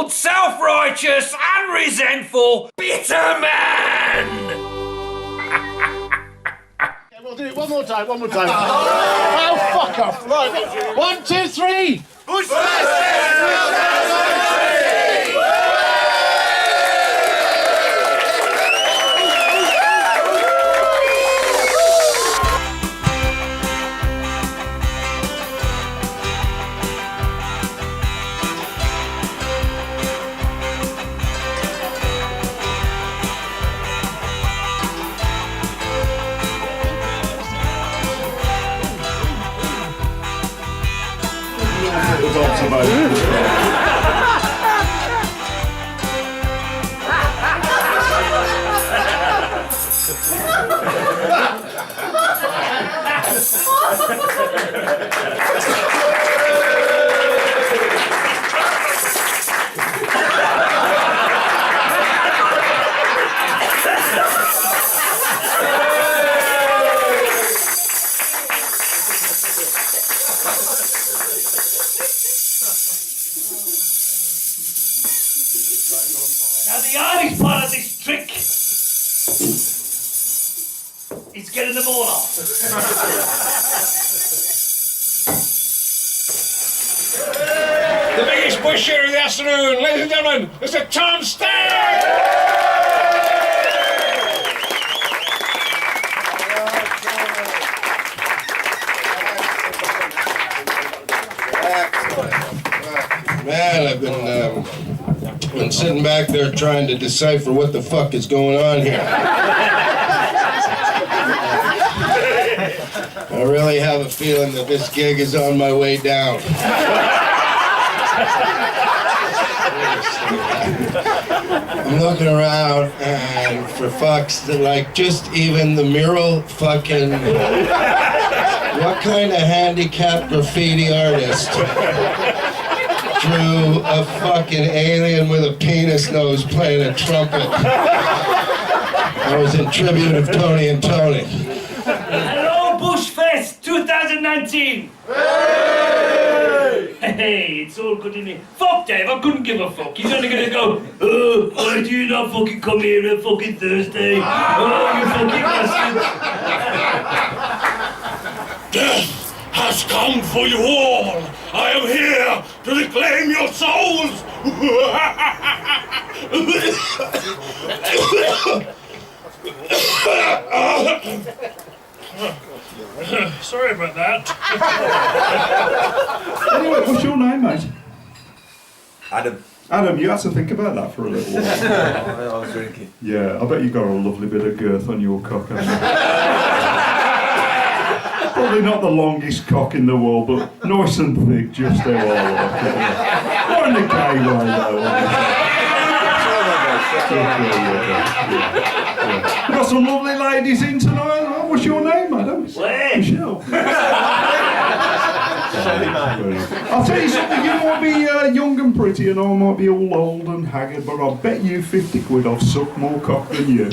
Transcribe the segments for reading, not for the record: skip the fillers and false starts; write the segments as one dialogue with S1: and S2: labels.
S1: entitled, self-righteous, and resentful bitter man!
S2: We'll do it one more time. Oh, fuck off. Right, 1, 2, 3.
S1: Now the hardest part of this trick is getting them all off.
S3: The biggest bush shooter of the afternoon, ladies and gentlemen, Mr. Tom Stade!
S4: Man, I've been sitting back there trying to decipher what the fuck is going on here. I really have a feeling that this gig is on my way down. I'm looking around and for fucks that like just even the mural fucking... What kind of handicapped graffiti artist drew a fucking alien with a penis nose playing a trumpet? I was in tribute of Tony and Tony.
S1: Hello, Bushfest 2019! Hey, it's all good in here. Fuck Dave, I couldn't give a fuck. He's only gonna go, why do you not fucking come here on fucking Thursday? Oh, you fucking bastard.
S3: Death has come for you all. I am here to reclaim your souls. Sorry about that.
S5: Anyway, what's your name, mate?
S6: Adam.
S5: Adam, you had to think about that for a little while.
S6: I was drinking.
S5: Yeah, I bet you got a lovely bit of girth on your cock, haven't you? Probably not the longest cock in the world, but nice and thick, just how I like it. Not in the gay way, though, You got some lovely ladies in tonight. What's your name, madam? Michelle. I'll tell you something, you might be young and pretty and I might be all old and haggard, but I'll bet you 50 quid I've sucked more cock than you.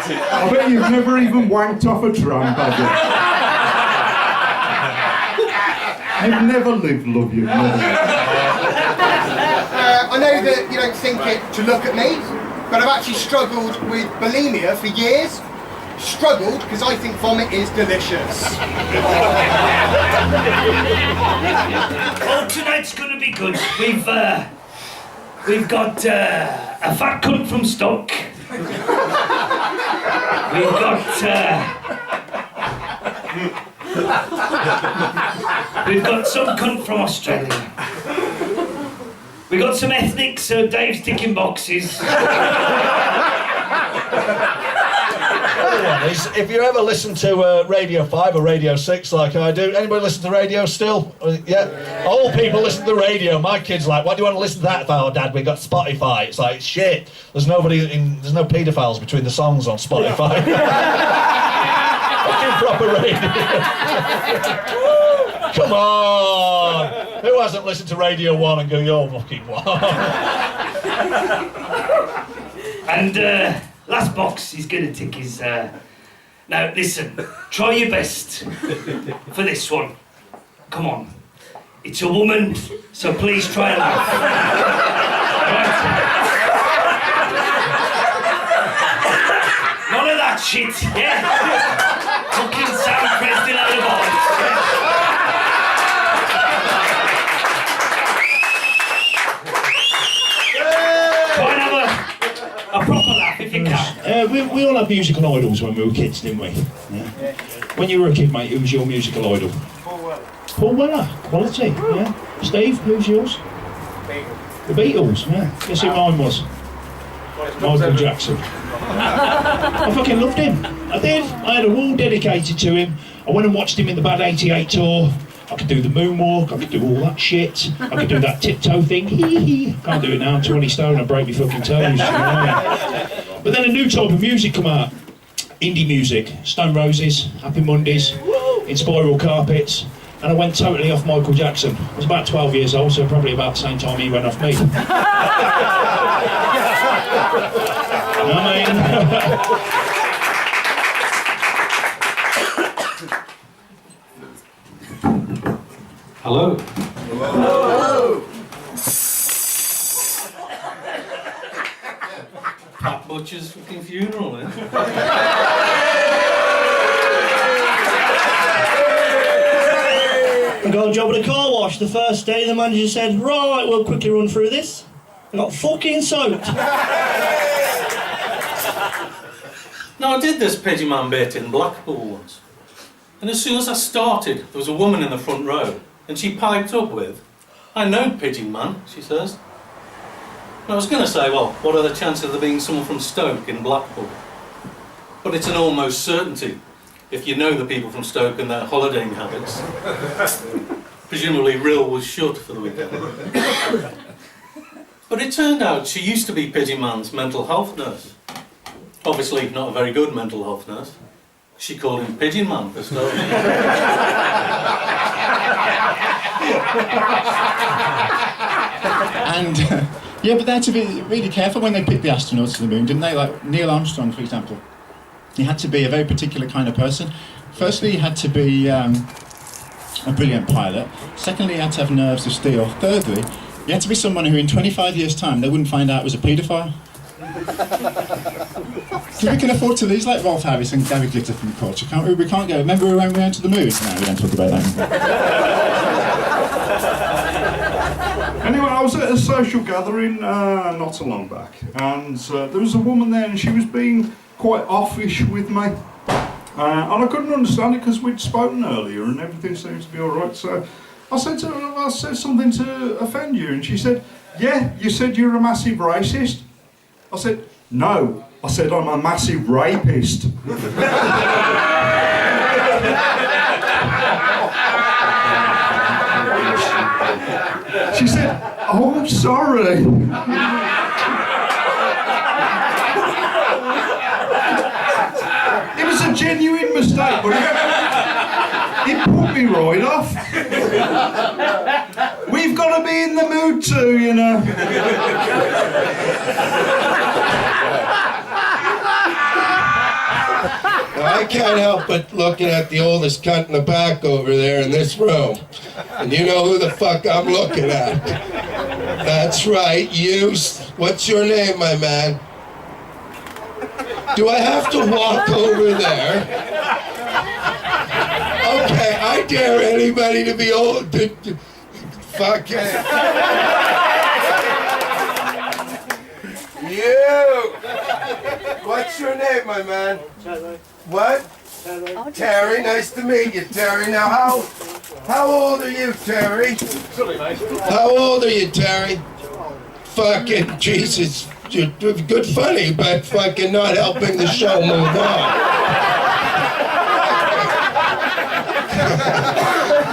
S5: I bet you've never even wanked off a tramp, have you? You've never lived, love, you've never lived.
S7: I know that you don't think it to look at me, but I've actually struggled with bulimia for years. Struggled because I think vomit is delicious.
S1: Well, tonight's gonna be good. We've got a fat cunt from Stoke. We've got some cunt from Australia. We got some ethnics, so Dave's ticking boxes.
S8: If you ever listen to Radio 5 or Radio 6 like I do, anybody listen to radio still? Yeah? Old people listen to the radio. My kid's like, why do you want to listen to that? Oh, Dad, we got Spotify. It's like, shit. There's no paedophiles between the songs on Spotify. Fucking proper radio. Come on! Who hasn't listened to Radio 1 and go, you're fucking one?
S1: And last box, he's gonna tick his... Now, listen, try your best for this one. Come on. It's a woman, so please try and laugh. None of that shit, yeah? Fucking Sam Preston out of boys. Try and have a proper laugh if you can.
S5: We all had musical idols when we were kids, didn't we? Yeah. When you were a kid, mate, who was your musical idol? Paul Weller, quality, yeah. Steve, who's yours? The Beatles, yeah. Guess who mine was? Michael Jackson. I fucking loved him. I did. I had a wall dedicated to him. I went and watched him in the Bad 88 tour. I could do the moonwalk, I could do all that shit. I could do that tiptoe thing. Can't do it now, I'm 20 stone, I break my fucking toes. You know what I mean? But then a new type of music come out. Indie music, Stone Roses, Happy Mondays, In Spiral Carpets. And I went totally off Michael Jackson. I was about 12 years old, so probably about the same time he went off me. You know what I mean?
S1: Hello.
S7: Hello.
S1: Pat Butcher's fucking funeral, eh?
S9: I got a job at a car wash the first day. The manager said, right, we'll quickly run through this. I got fucking soaked.
S10: Now, I did this Pigeon Man bit in Blackpool once. And as soon as I started, there was a woman in the front row. And she piped up with, I know Pigeon Man, she says. And I was going to say, well, what are the chances of there being someone from Stoke in Blackpool? But it's an almost certainty. If you know the people from Stoke and their holidaying habits. Presumably Rill was shut for the weekend. But it turned out she used to be Pigeon Man's mental health nurse. Obviously not a very good mental health nurse. She called him Pigeon Man for Stoke.
S2: And yeah, but they had to be really careful when they picked the astronauts to the moon, didn't they? Like Neil Armstrong, for example. He had to be a very particular kind of person. Firstly, he had to be a brilliant pilot. Secondly, he had to have nerves of steel. Thirdly, he had to be someone who in 25 years' time they wouldn't find out was a paedophile. Because we can afford to lose like Rolf Harris and Gary Glitter from culture, can't we? We can't go, remember when we went to the moon? No, we don't talk about that.
S5: Anyway, I was at a social gathering not so long back, and there was a woman there and she was being quite offish with me. And I couldn't understand it because we'd spoken earlier and everything seemed to be alright. So I said to her, I said something to offend you, and she said, yeah, you said you're a massive racist. I said, no, I said I'm a massive rapist. She said, oh, I'm sorry. It was a genuine mistake, but it put me right off. We've got to be in the mood too, you know.
S4: I can't help but looking at the oldest cunt in the back over there in this room. And you know who the fuck I'm looking at. That's right, you. What's your name, my man? Do I have to walk over there? Okay, I dare anybody to be old to fuck it. You! What's your name, my man? What? Terry, nice to meet you, Terry. Now, how old are you, Terry? How old are you, Terry? Fucking Jesus, you're good funny, but fucking not helping the show move on.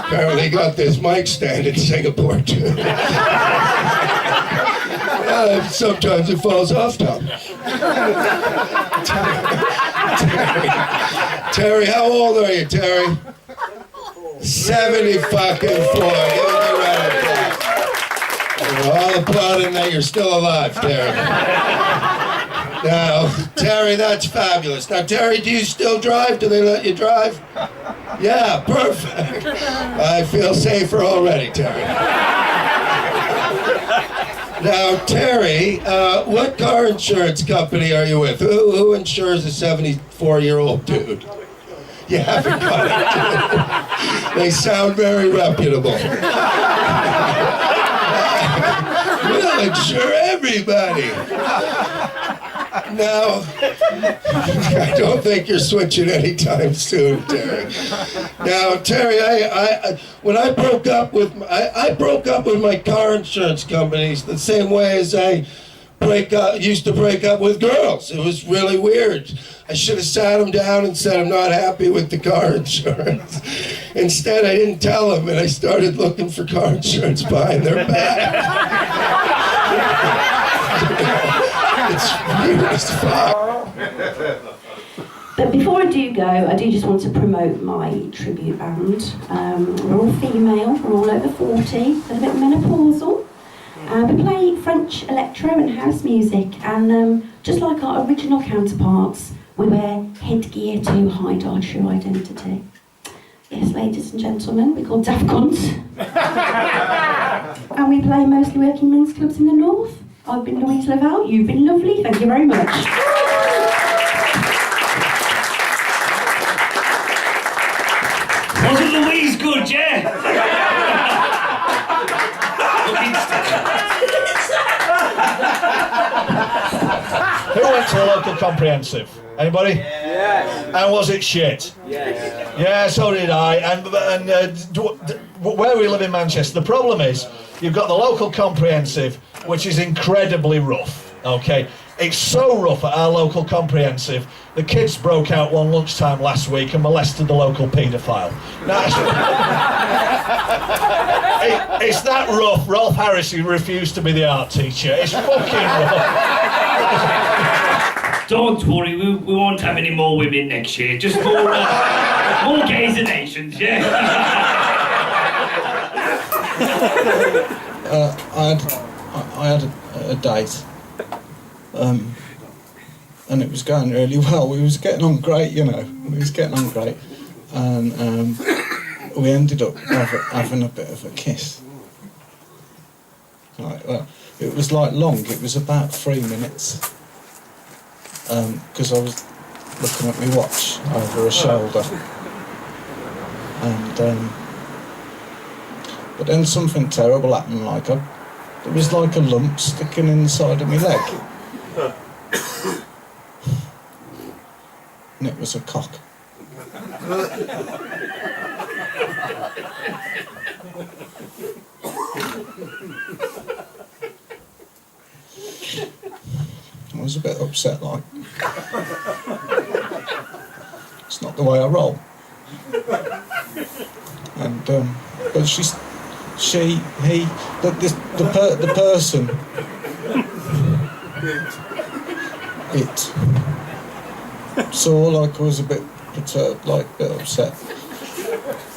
S4: Apparently got this mic stand in Singapore, too. Sometimes it falls off, Tom. Terry, how old are you, Terry? 70 fucking 4. Give me a round of applause. We're all applauding that you're still alive, Terry. Now, Terry, that's fabulous. Now, Terry, do you still drive? Do they let you drive? Yeah, perfect. I feel safer already, Terry. Now, Terry, what car insurance company are you with? Who insures a 74-year-old dude? You haven't got it. They sound very reputable. We'll insure everybody. Now, I don't think you're switching anytime soon, Terry. Now, Terry, when I broke up with my car insurance companies the same way as I used to break up with girls. It was really weird. I should have sat them down and said I'm not happy with the car insurance. Instead, I didn't tell them, and I started looking for car insurance behind their back. It's weird as fuck.
S11: But before I do go, I do just want to promote my tribute band. We're all female, we're all over 40, a little bit menopausal. We play French electro and house music, and just like our original counterparts, we wear headgear to hide our true identity. Yes, ladies and gentlemen, we're called Daft Cunts. And we play mostly working men's clubs in the north. I've been Louise Laval, you've been lovely, thank you very much.
S1: Wasn't Louise good, yeah?
S8: Who went to the local comprehensive? Anybody?
S6: Yes.
S8: And was it shit?
S6: Yes.
S8: Yeah, so did I. And where we live in Manchester, the problem is you've got the local comprehensive, which is incredibly rough. Okay, it's so rough at our local comprehensive. The kids broke out one lunchtime last week and molested the local paedophile. Now, it's that rough. Rolf Harris, who refused to be the art teacher. It's fucking rough.
S1: Don't worry, we won't have any more women next year. Just more gays and Asians, yeah?
S12: I had a date, and it was going really well. We was getting on great, you know. We was getting on great, and we ended up having a bit of a kiss. It was like long. It was about 3 minutes, because I was looking at my watch over her shoulder, and but then something terrible happened. There was like a lump sticking in the side of my leg. And it was a cock. I was a bit upset, like. It's not the way I roll. And, but the person, it saw like I was a bit perturbed, like a bit upset,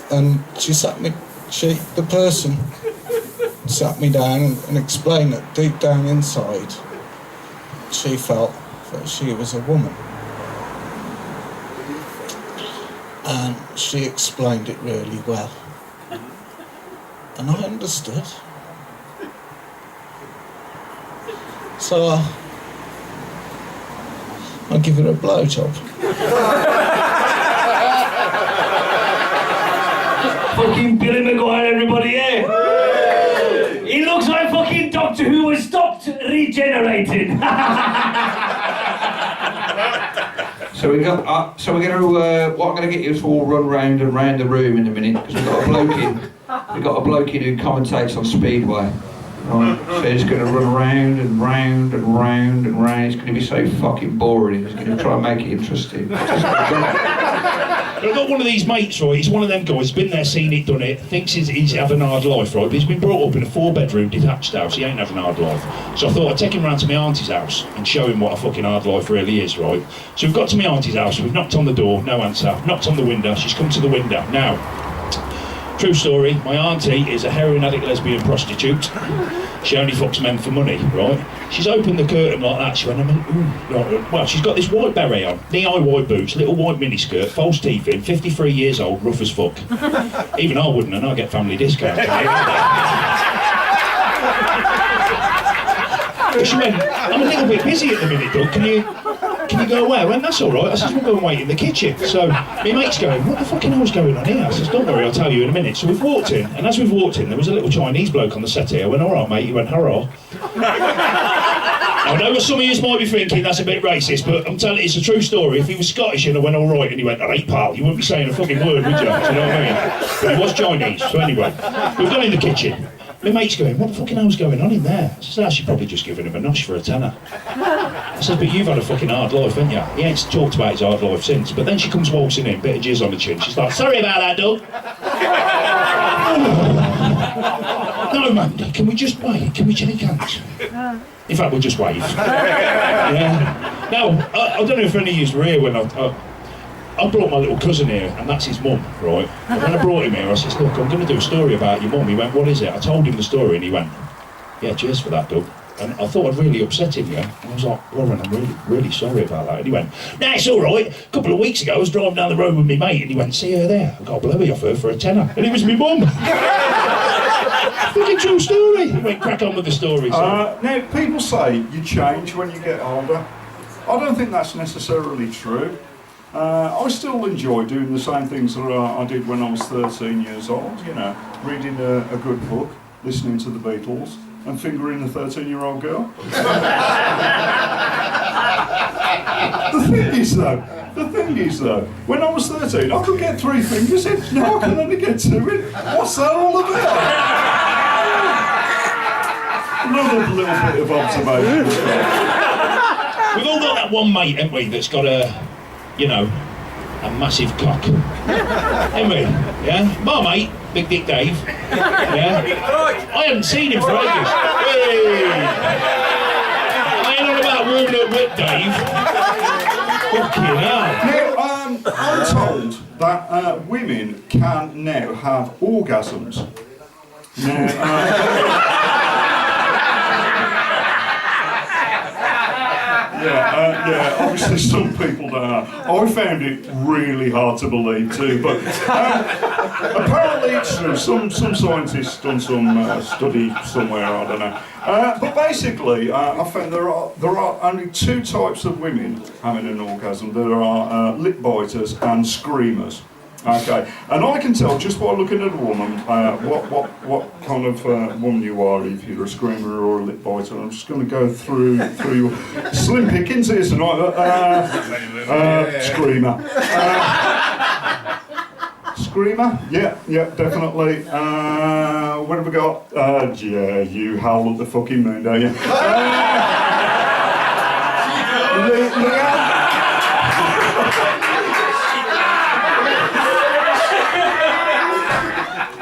S12: and the person sat me down and explained that deep down inside she felt that she was a woman, and she explained it really well. And I understood. So I give her a blowjob.
S1: Fucking Billy Maguire, everybody, yeah? He looks like fucking Doctor Who has stopped regenerating.
S13: So we're going to. What I'm going to get you to all run round and round the room in a minute, because we've got a bloke in. We've got a bloke in who commentates on Speedway. Right? So he's going to run round and round and round and round. It's going to be so fucking boring. He's going to try and make it interesting.
S5: I've got one of these mates, right, he's one of them guys, been there, seen it, done it, thinks he's having a hard life, right, but he's been brought up in a 4-bedroom detached house, he ain't having a hard life. So I thought I'd take him round to my auntie's house and show him what a fucking hard life really is, right. So we've got to my auntie's house, we've knocked on the door, no answer, knocked on the window, she's come to the window. Now, true story, my auntie is a heroin addict lesbian prostitute, she only fucks men for money, right? She's opened the curtain like that. She went, ooh, right. Well, she's got this white beret on, knee-high white boots, little white miniskirt, false teeth in, 53 years old, rough as fuck. Even I wouldn't, and I get family discount. But she went, I'm a little bit busy at the minute, Doug, can you go away? I went, that's all right. I said, we'll go and wait in the kitchen. So my mate's going, what the fucking hell's going on here? I says, don't worry, I'll tell you in a minute. So we've walked in, and as we've walked in, there was a little Chinese bloke on the settee. I went, all right, mate. He went, hurrah. I know what some of you might be thinking, that's a bit racist, but I'm telling you, it's a true story. If he was Scottish and I went, all right, and he went, all right, pal, you wouldn't be saying a fucking word, would you? Do you know what I mean? But he was Chinese. So anyway, we've gone in the kitchen. My mate's going, what the fucking hell's going on in there? I said, she's probably just giving him a nosh for a tenner. I said, but you've had a fucking hard life, haven't you? He ain't talked about his hard life since. But then she comes waltzing in, bit of jizz on the chin. She's like, sorry about that, Doug. No, Mandy, can we just wait? Can we shake hands? In fact, we'll just wave. Yeah. Now, I don't know if any of you were here when I brought my little cousin here, and that's his mum, right? And when I brought him here, I said, look, I'm going to do a story about your mum. He went, what is it? I told him the story, and he went, yeah, cheers for that, Doug. And I thought I'd really upset him, yeah? And I was like, Warren, I'm really, really sorry about that. And he went, nah, it's all right. A couple of weeks ago, I was driving down the road with my mate, and he went, see her there? I got a blowy off her for a tenner. And it was my mum. Fucking true story. He went, crack on with the story. So.
S14: Now, people say you change when you get older. I don't think that's necessarily true. I still enjoy doing the same things that I did when I was 13 years old, you know, reading a good book, listening to the Beatles, and fingering a 13-year-old girl. The thing is though, when I was 13, I could get 3 fingers in, now I can only get 2 in. What's that all about? Another little bit of observation.
S5: We've all got that one mate, haven't we, that's got a massive cock. Haven't we? Yeah? My mate, Big Dick Dave. Yeah? I haven't seen him for ages. Hey! I ain't on about warming up with Dave. Fucking hell.
S14: Now, I'm told that women can now have orgasms. Yeah, obviously some people don't know. I found it really hard to believe too, but apparently it's true. Some scientists done some study somewhere, I don't know. But basically, I found there are only 2 types of women having an orgasm. There are lip biters and screamers. Okay, and I can tell just by looking at a woman what kind of woman you are, if you're a screamer or a lip biter. I'm just going to go through your slim pickings here tonight. Screamer. Screamer? Yeah, definitely. What have we got? Yeah, you howl at the fucking moon, don't you?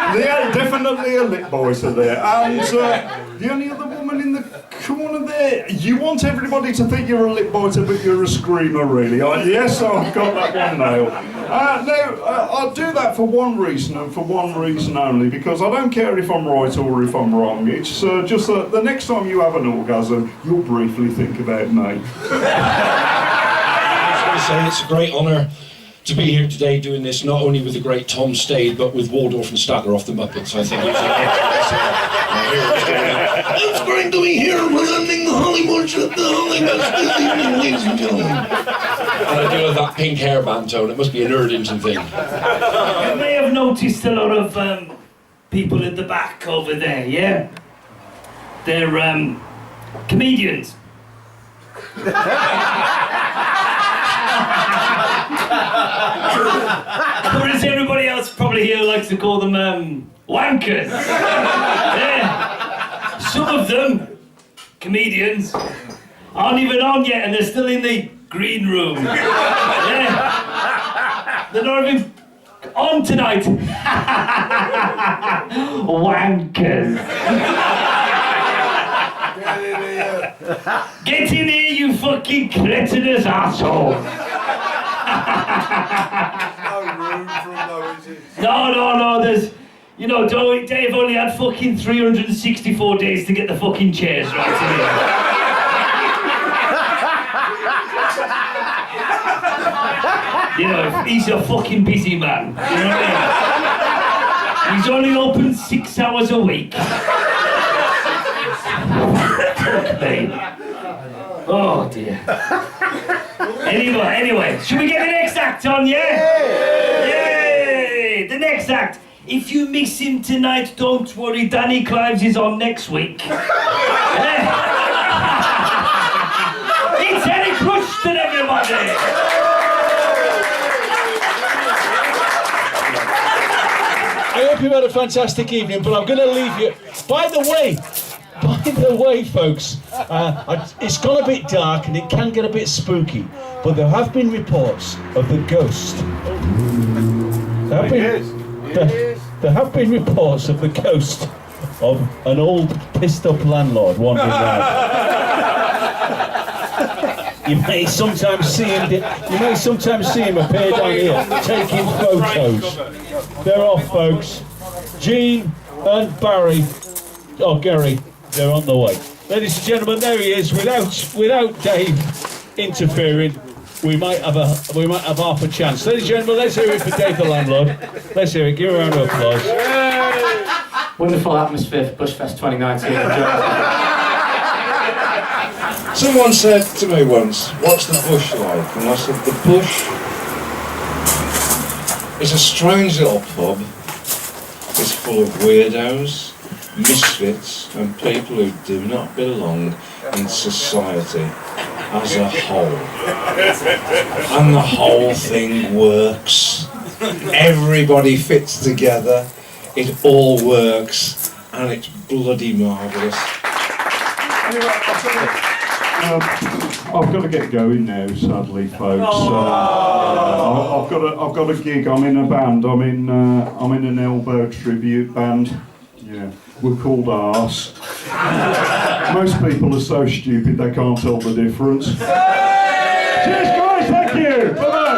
S14: Leanne, definitely a lip biter there. And the only other woman in the corner there, you want everybody to think you're a lip biter, but you're a screamer, really. Yes, I've got that one nailed. I'll do that for one reason, and for one reason only, because I don't care if I'm right or if I'm wrong. It's just that the next time you have an orgasm, you'll briefly think about me.
S15: I was going to say, it's a great honour to be here today doing this, not only with the great Tom Stade, but with Waldorf and Statler off the Muppets. I think it's great to be here presenting the Hollywood show, the Hollywood this evening, ladies and gentlemen. And I do have that pink hairband tone. It must be an Erdington thing.
S1: You may have noticed a lot of people at the back over there, yeah? They're comedians. Or as everybody else probably here likes to call them, wankers. Yeah. Some of them, comedians, aren't even on yet and they're still in the green room. Yeah. They're not even on tonight. Wankers. Get in here, you fucking cretinous asshole. No, there's... You know, Dave only had fucking 364 days to get the fucking chairs right here. You know, he's a fucking busy man. You know what I mean? He's only open 6 hours a week. Fuck me. Oh dear. Anyway, should we get the next act on, yeah? Yay! The next act. If you miss him tonight, don't worry, Danny Clives is on next week. It's Eric Rushton, everybody!
S5: I hope you've had a fantastic evening, but I'm going to leave you. By the way, folks, it's gone a bit dark and it can get a bit spooky, but there have been reports of the ghost. There have been reports of the ghost of an old pissed-up landlord wandering around. You may sometimes see him appear down here taking photos. They're off, folks. Gene and Gary, they're on the way. Ladies and gentlemen, there he is. Without Dave interfering, we might have half a chance. Ladies and gentlemen, let's hear it for Dave the landlord. Let's hear it. Give a round of applause.
S16: Wonderful atmosphere for Bushfest 2019.
S4: Someone said to me once, "What's the bush like?" And I said, "The bush is a strange little pub. It's full of weirdos, misfits, and people who do not belong in society as a whole. And the whole thing works. Everybody fits together. It all works, and it's bloody marvellous."
S14: I've got to get going now, sadly, folks. I've got a gig. I'm in a band. I'm in an elbow tribute band. Yeah, we're called Arse. Most people are so stupid they can't tell the difference. Cheers, guys. Thank you. Bye-bye.